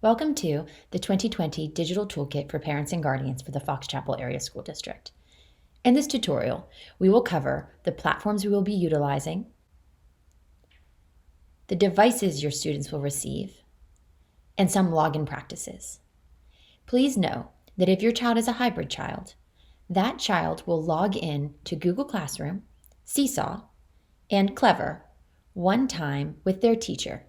Welcome to the 2020 Digital Toolkit for Parents and Guardians for the Fox Chapel Area School District. In this tutorial, we will cover the platforms we will be utilizing, the devices your students will receive, and some login practices. Please know that if your child is a hybrid child, that child will log in to Google Classroom, Seesaw, and Clever one time with their teacher.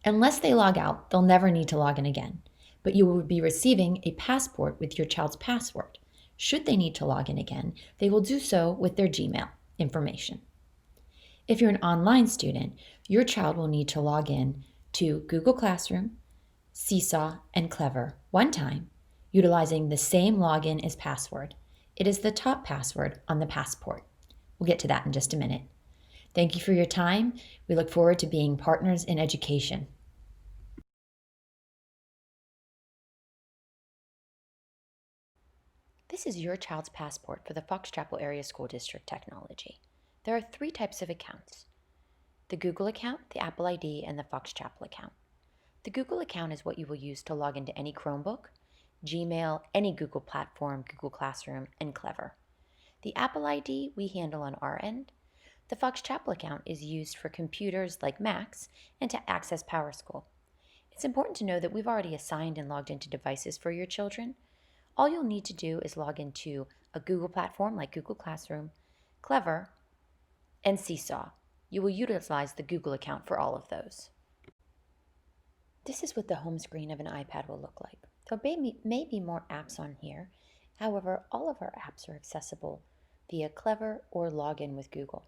Unless they log out, they'll never need to log in again, but you will be receiving a passport with your child's password. Should they need to log in again, they will do so with their Gmail information. If you're an online student, your child will need to log in to Google Classroom, Seesaw, and Clever one time, utilizing the same login as password. It is the top password on the passport. We'll get to that in just a minute. Thank you for your time. We look forward to being partners in education. This is your child's passport for the Fox Chapel Area School District technology. There are 3 types of accounts: the Google account, the Apple ID, and the Fox Chapel account. The Google account is what you will use to log into any Chromebook, Gmail, any Google platform, Google Classroom, and Clever. The Apple ID we handle on our end. The Fox Chapel account is used for computers like Macs and to access PowerSchool. It's important to know that we've already assigned and logged into devices for your children. All you'll need to do is log into a Google platform like Google Classroom, Clever, and Seesaw. You will utilize the Google account for all of those. This is what the home screen of an iPad will look like. There may be more apps on here. However, all of our apps are accessible via Clever or login with Google.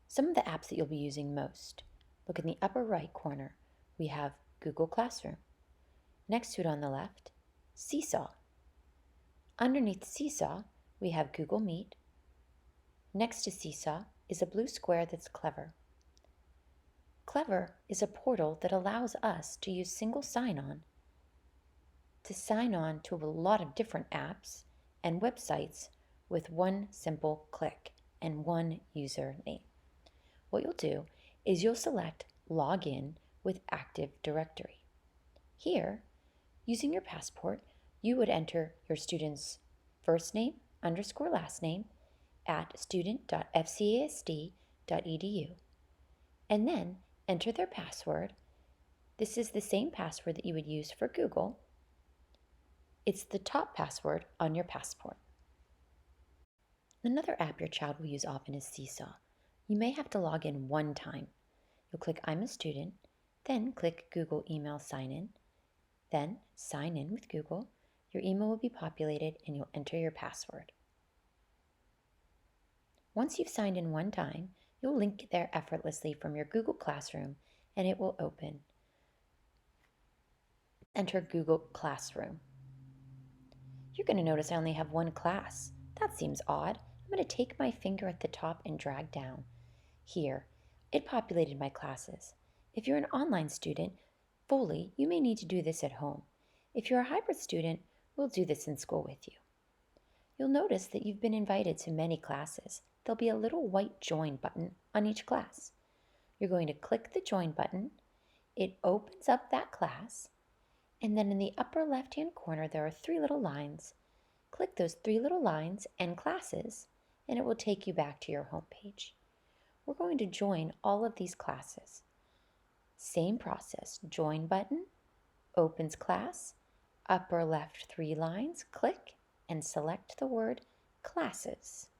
Some of the apps that you'll be using most. Look in the upper right corner. We have Google Classroom. Next to it on the left, Seesaw. Underneath Seesaw, we have Google Meet. Next to Seesaw is a blue square that's Clever. Clever is a portal that allows us to use single sign-on to sign on to a lot of different apps and websites with one simple click and one username. What you'll do is you'll select Login with Active Directory. Here, using your passport, you would enter your student's first name _ last name at student.fcasd.edu and then enter their password. This is the same password that you would use for Google. It's the top password on your passport. Another app your child will use often is Seesaw. You may have to log in one time. You'll click I'm a student, then click Google Email Sign In, then sign in with Google. Your email will be populated and you'll enter your password. Once you've signed in one time, you'll link there effortlessly from your Google Classroom and it will open. Enter Google Classroom. You're going to notice I only have one class. That seems odd. I'm going to take my finger at the top and drag down. Here, it populated my classes. If you're an online student, fully, you may need to do this at home. If you're a hybrid student, we'll do this in school with you. You'll notice that you've been invited to many classes. There'll be a little white join button on each class. You're going to click the join button. It opens up that class. And then in the upper left-hand corner, there are 3 little lines. Click those 3 little lines and classes, and it will take you back to your home page. We're going to join all of these classes. Same process, join button, opens class, upper left 3 lines, click, and select the word classes.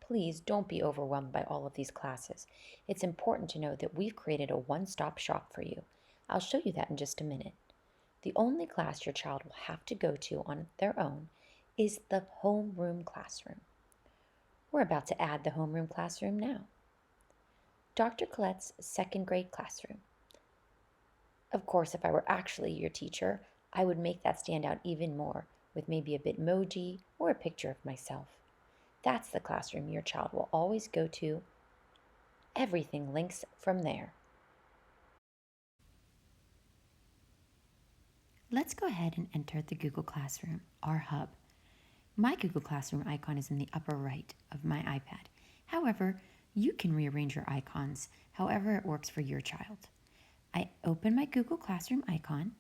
Please don't be overwhelmed by all of these classes. It's important to know that we've created a one-stop shop for you. I'll show you that in just a minute. The only class your child will have to go to on their own is the homeroom classroom. We're about to add the homeroom classroom now. Dr. Colette's 2nd grade classroom. Of course, if I were actually your teacher, I would make that stand out even more with maybe a Bitmoji or a picture of myself. That's the classroom your child will always go to. Everything links from there. Let's go ahead and enter the Google Classroom, our hub. My Google Classroom icon is in the upper right of my iPad. However, you can rearrange your icons however it works for your child. I open my Google Classroom icon.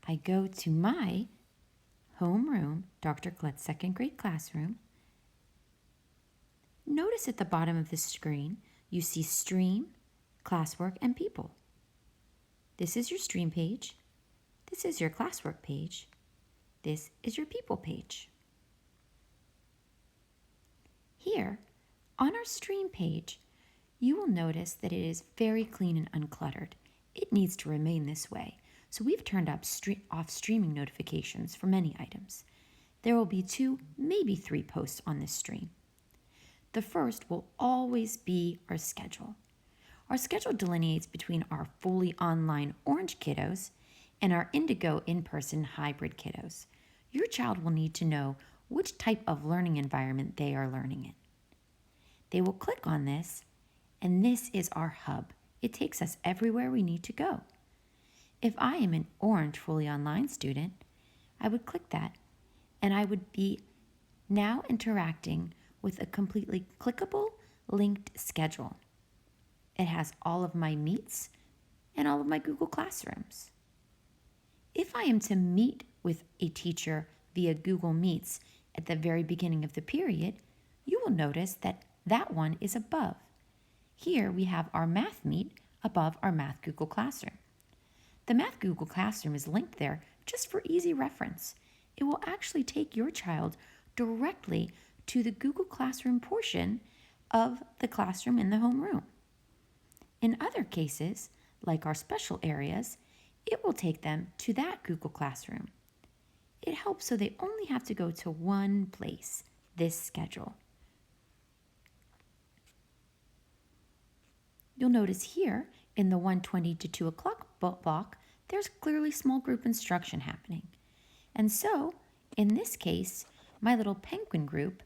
I go to my homeroom, Dr. Colette's second grade classroom. Notice at the bottom of the screen, you see Stream, Classwork, and People. This is your Stream page. This is your Classwork page. This is your People page. Here, on our Stream page, you will notice that it is very clean and uncluttered. It needs to remain this way, so we've turned off streaming notifications for many items. There will be 2, maybe 3 posts on this stream. The first will always be our schedule. Our schedule delineates between our fully online orange kiddos and our indigo in-person hybrid kiddos. Your child will need to know which type of learning environment they are learning in. They will click on this, and this is our hub. It takes us everywhere we need to go. If I am an orange fully online student, I would click that, and I would be now interacting with a completely clickable, linked schedule. It has all of my meets and all of my Google Classrooms. If I am to meet with a teacher via Google Meets at the very beginning of the period, you will notice that that one is above. Here we have our Math Meet above our Math Google Classroom. The Math Google Classroom is linked there just for easy reference. It will actually take your child directly to the Google Classroom portion of the classroom in the homeroom. In other cases, like our special areas, it will take them to that Google Classroom. It helps so they only have to go to one place, this schedule. You'll notice here in the 1:20 to 2 o'clock block, there's clearly small group instruction happening. And so, in this case, my little penguin group,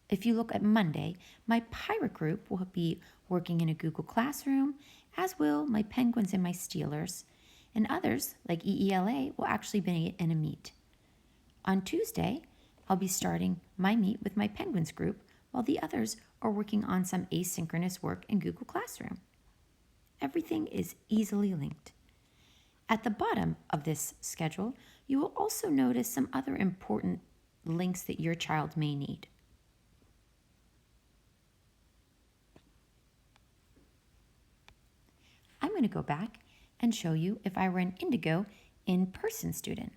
if you look at Monday, my pirate group will be working in a Google Classroom, as will my penguins and my Steelers, and others, like EELA, will actually be in a meet. On Tuesday, I'll be starting my meet with my penguins group, while the others are working on some asynchronous work in Google Classroom. Everything is easily linked. At the bottom of this schedule, you will also notice some other important links that your child may need. I'm going to go back and show you if I were an Indigo in-person student.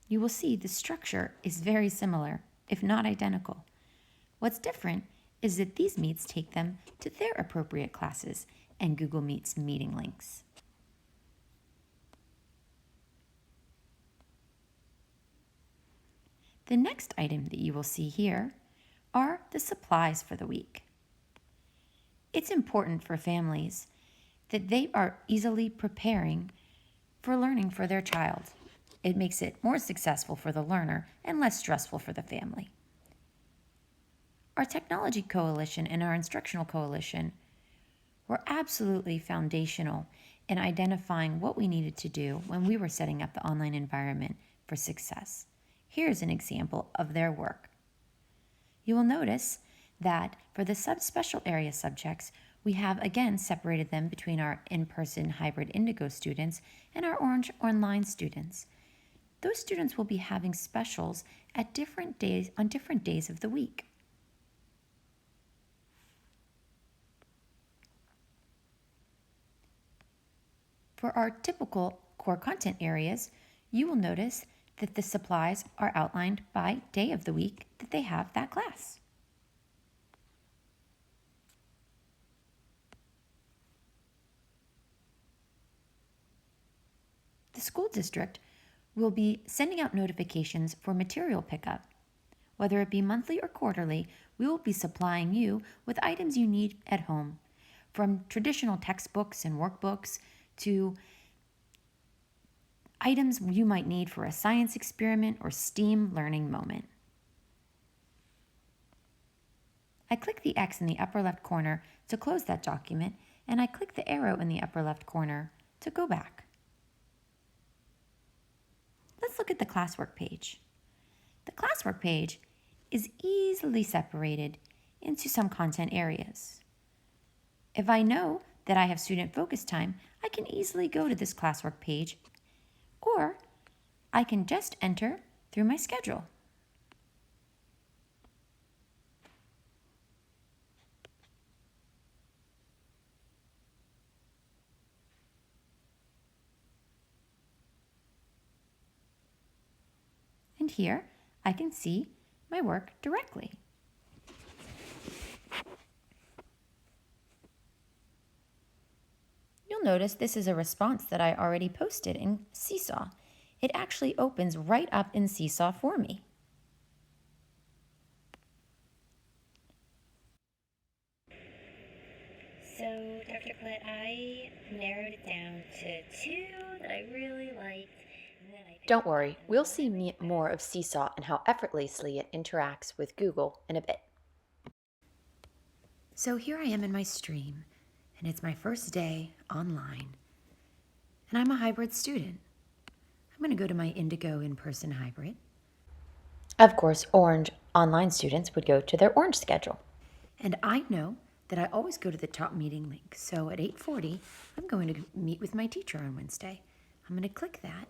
You will see the structure is very similar, if not identical. What's different is that these meets take them to their appropriate classes and Google Meets meeting links. The next item that you will see here are the supplies for the week. It's important for families that they are easily preparing for learning for their child. It makes it more successful for the learner and less stressful for the family. Our Technology Coalition and our Instructional Coalition were absolutely foundational in identifying what we needed to do when we were setting up the online environment for success. Here's an example of their work. You will notice that for the subspecial area subjects, we have again separated them between our in-person hybrid Indigo students and our orange online students. Those students will be having specials at different days on different days of the week. For our typical core content areas, you will notice that the supplies are outlined by day of the week that they have that class. The school district will be sending out notifications for material pickup. Whether it be monthly or quarterly, we will be supplying you with items you need at home, from traditional textbooks and workbooks to items you might need for a science experiment or STEAM learning moment. I click the X in the upper left corner to close that document, and I click the arrow in the upper left corner to go back. Let's look at the classwork page. The classwork page is easily separated into some content areas. If I know that I have student focus time, I can easily go to this classwork page, or I can just enter through my schedule. And here I can see my work directly. You'll notice this is a response that I already posted in Seesaw. It actually opens right up in Seesaw for me. So, Dr. Collette, I narrowed it down to two that I really liked. Don't worry, we'll see more of Seesaw and how effortlessly it interacts with Google in a bit. So here I am in my stream, and it's my first day online. And I'm a hybrid student. I'm going to go to my Indigo in-person hybrid. Of course, Orange online students would go to their Orange schedule. And I know that I always go to the top meeting link. So at 8:40, I'm going to meet with my teacher on Wednesday. I'm going to click that.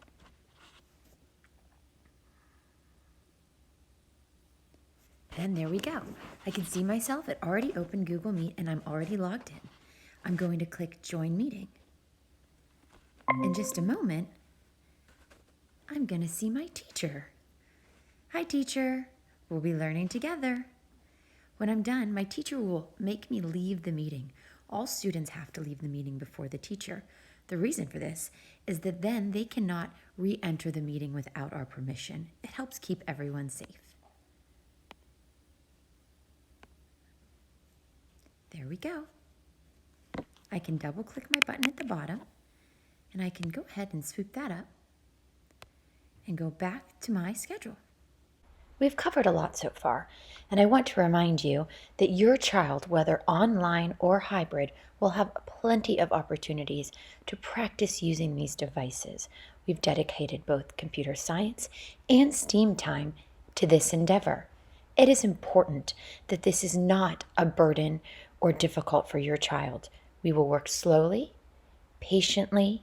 And there we go. I can see myself. It already opened Google Meet and I'm already logged in. I'm going to click Join Meeting. In just a moment, I'm going to see my teacher. Hi, teacher. We'll be learning together. When I'm done, my teacher will make me leave the meeting. All students have to leave the meeting before the teacher. The reason for this is that then they cannot re-enter the meeting without our permission. It helps keep everyone safe. There we go. I can double click my button at the bottom and I can go ahead and swoop that up and go back to my schedule. We've covered a lot so far, and I want to remind you that your child, whether online or hybrid, will have plenty of opportunities to practice using these devices. We've dedicated both computer science and STEAM time to this endeavor. It is important that this is not a burden or difficult for your child. We will work slowly, patiently,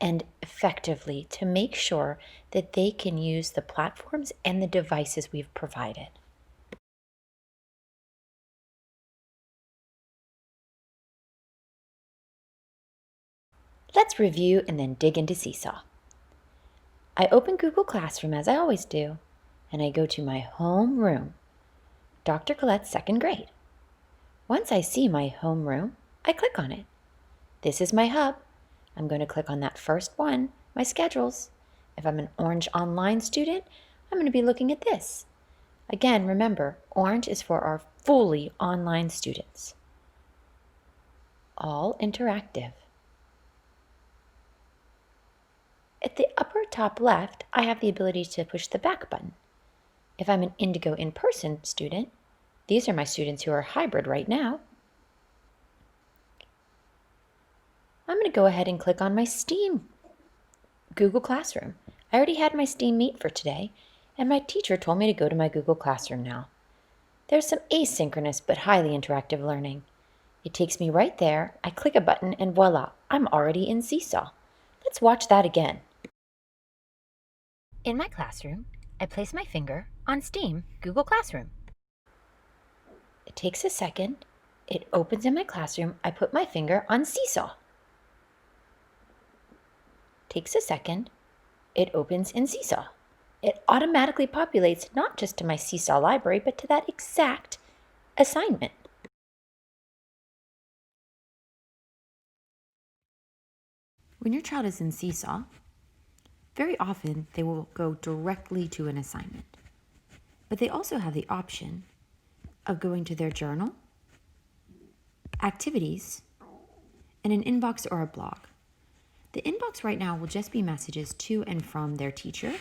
and effectively to make sure that they can use the platforms and the devices we've provided. Let's review and then dig into Seesaw. I open Google Classroom as I always do, and I go to my home room, Dr. Collette's second grade. Once I see my home room, I click on it. This is my hub. I'm going to click on that first one, my schedules. If I'm an Orange online student, I'm going to be looking at this. Again, remember, Orange is for our fully online students. All interactive. At the upper top left, I have the ability to push the back button. If I'm an Indigo in-person student, these are my students who are hybrid right now. I'm going to go ahead and click on my STEAM Google Classroom. I already had my STEAM meet for today, and my teacher told me to go to my Google Classroom now. There's some asynchronous but highly interactive learning. It takes me right there, I click a button, and voila, I'm already in Seesaw. Let's watch that again. In my classroom, I place my finger on STEAM Google Classroom. It takes a second, it opens in my classroom, I put my finger on Seesaw. Takes a second, it opens in Seesaw. It automatically populates not just to my Seesaw library, but to that exact assignment. When your child is in Seesaw, very often they will go directly to an assignment. But they also have the option of going to their journal, activities, and an inbox or a blog. The inbox right now will just be messages to and from their teacher.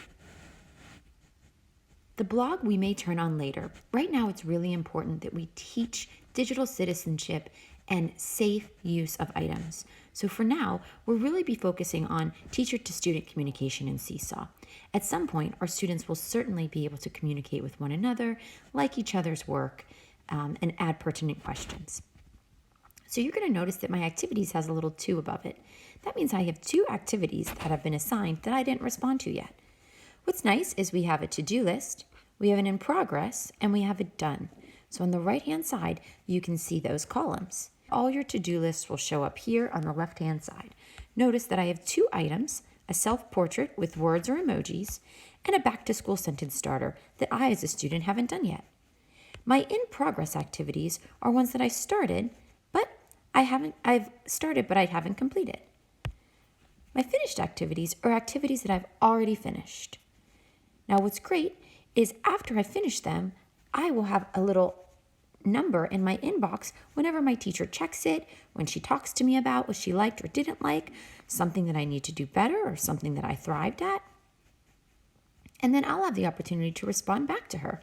The blog we may turn on later. Right now it's really important that we teach digital citizenship and safe use of items. So for now, we'll really be focusing on teacher-to-student communication in Seesaw. At some point, our students will certainly be able to communicate with one another, like each other's work, and add pertinent questions. So you're going to notice that my activities has a little 2 above it. That means I have 2 activities that have been assigned that I didn't respond to yet. What's nice is we have a to-do list, we have an in progress, and we have a done. So on the right-hand side, you can see those columns. All your to-do lists will show up here on the left-hand side. Notice that I have 2 items, a self-portrait with words or emojis, and a back-to-school sentence starter that I as a student haven't done yet. My in-progress activities are ones that I've started, but I haven't completed. My finished activities are activities that I've already finished. Now what's great is after I finish them, I will have a little number in my inbox whenever my teacher checks it, when she talks to me about what she liked or didn't like, something that I need to do better or something that I thrived at. And then I'll have the opportunity to respond back to her.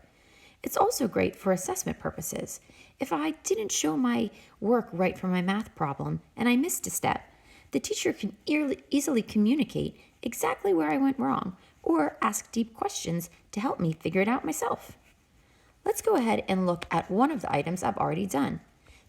It's also great for assessment purposes. If I didn't show my work right for my math problem and I missed a step, the teacher can easily communicate exactly where I went wrong or ask deep questions to help me figure it out myself. Let's go ahead and look at one of the items I've already done.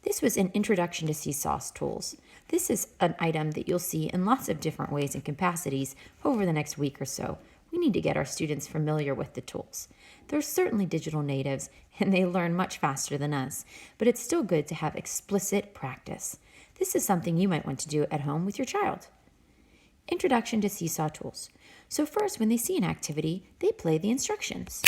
This was an introduction to Seesaw's tools. This is an item that you'll see in lots of different ways and capacities over the next week or so. We need to get our students familiar with the tools. They're certainly digital natives and they learn much faster than us, but it's still good to have explicit practice. This is something you might want to do at home with your child. Introduction to Seesaw tools. So first, when they see an activity, they play the instructions.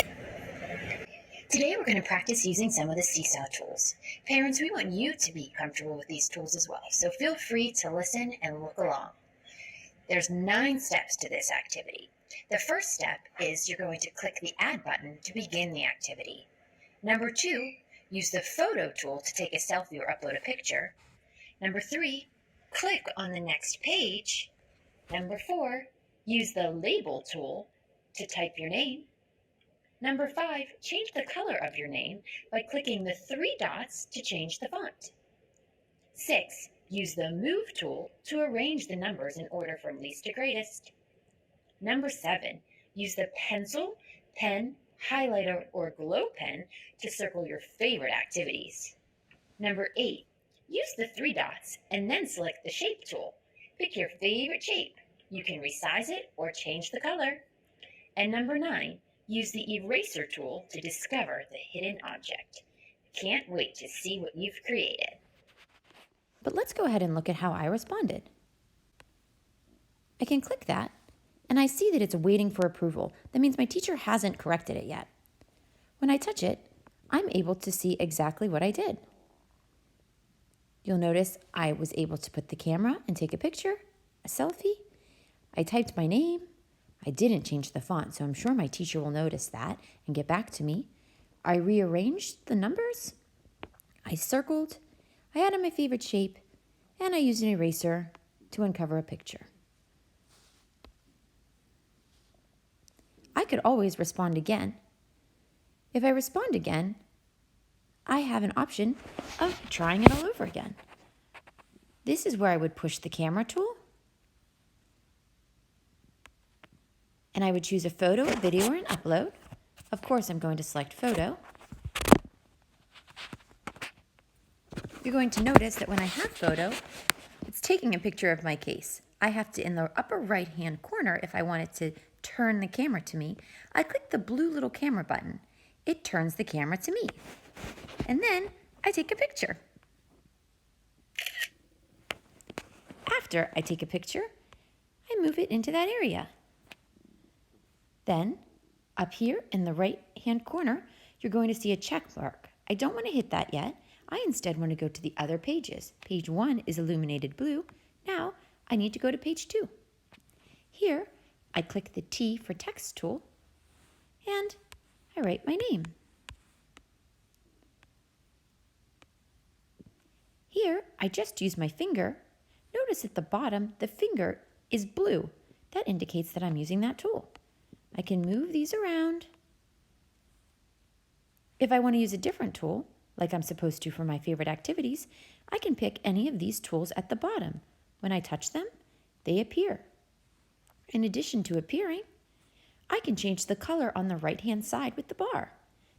Today we're going to practice using some of the Seesaw tools. Parents, we want you to be comfortable with these tools as well, so feel free to listen and look along. There's 9 steps to this activity. The first step is you're going to click the Add button to begin the activity. Number 2, use the Photo tool to take a selfie or upload a picture. Number 3, click on the next page. Number 4, use the Label tool to type your name. Number 5, change the color of your name by clicking the 3 dots to change the font. 6, use the Move tool to arrange the numbers in order from least to greatest. Number 7, use the pencil, pen, highlighter, or glow pen to circle your favorite activities. Number 8, use the 3 dots and then select the Shape tool. Pick your favorite shape. You can resize it or change the color. And number 9, use the Eraser tool to discover the hidden object. Can't wait to see what you've created. But let's go ahead and look at how I responded. I can click that, and I see that it's waiting for approval. That means my teacher hasn't corrected it yet. When I touch it, I'm able to see exactly what I did. You'll notice I was able to put the camera and take a picture, a selfie. I typed my name. I didn't change the font, so I'm sure my teacher will notice that and get back to me. I rearranged the numbers. I circled. I added my favorite shape, and I used an eraser to uncover a picture. I could always respond again. If I respond again, I have an option of trying it all over again. This is where I would push the camera tool, and I would choose a photo, a video, or an upload. Of course, I'm going to select photo. You're going to notice that when I have photo, it's taking a picture of my case. I have to, in the upper right-hand corner, if I wanted to turn the camera to me, I click the blue little camera button. It turns the camera to me. And then I take a picture. After I take a picture, I move it into that area. Then, up here in the right-hand corner, you're going to see a check mark. I don't want to hit that yet. I instead want to go to the other pages. Page 1 is illuminated blue. Now, I need to go to page 2. Here, I click the T for text tool, and I write my name. Here, I just use my finger. Notice at the bottom, the finger is blue. That indicates that I'm using that tool. I can move these around. If I want to use a different tool, like I'm supposed to for my favorite activities, I can pick any of these tools at the bottom. When I touch them, they appear. In addition to appearing, I can change the color on the right-hand side with the bar.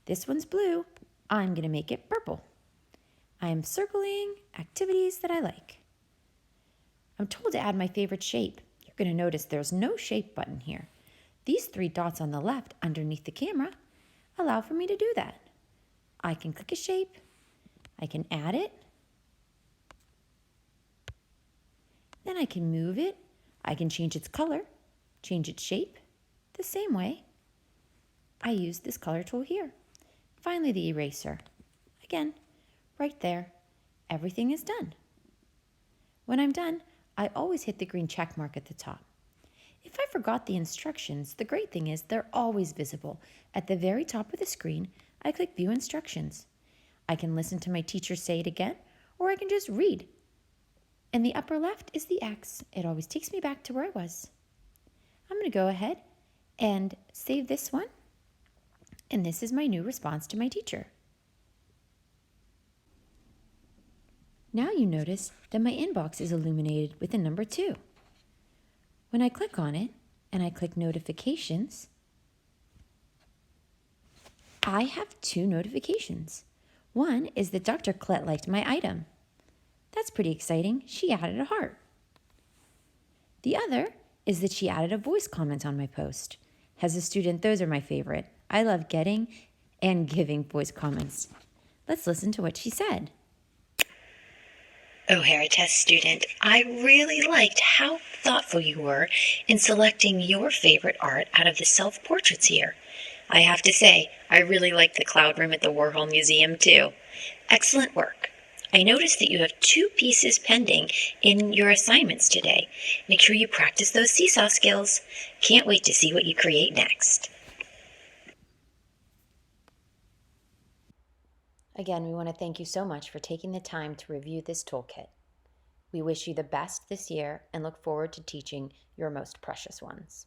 This one's blue. I'm going to make it purple. I am circling activities that I like. I'm told to add my favorite shape. You're going to notice there's no shape button here. These 3 dots on the left underneath the camera allow for me to do that. I can click a shape. I can add it. Then I can move it. I can change its color, change its shape. The same way, I use this color tool here. Finally, the eraser. Again, right there, everything is done. When I'm done, I always hit the green check mark at the top. If I forgot the instructions, the great thing is they're always visible. At the very top of the screen, I click View Instructions. I can listen to my teacher say it again, or I can just read. In the upper left is the X. It always takes me back to where I was. I'm going to go ahead and save this one. And this is my new response to my teacher. Now you notice that my inbox is illuminated with a number 2. When I click on it and I click Notifications, I have 2 notifications. One is that Dr. Klett liked my item. That's pretty exciting. She added a heart. The other is that she added a voice comment on my post. As a student, those are my favorite. I love getting and giving voice comments. Let's listen to what she said. Oh, Heritage student, I really liked how thoughtful you were in selecting your favorite art out of the self-portraits here. I have to say, I really liked the cloud room at the Warhol Museum too. Excellent work. I noticed that you have 2 pieces pending in your assignments today. Make sure you practice those Seesaw skills. Can't wait to see what you create next. Again, we want to thank you so much for taking the time to review this toolkit. We wish you the best this year and look forward to teaching your most precious ones.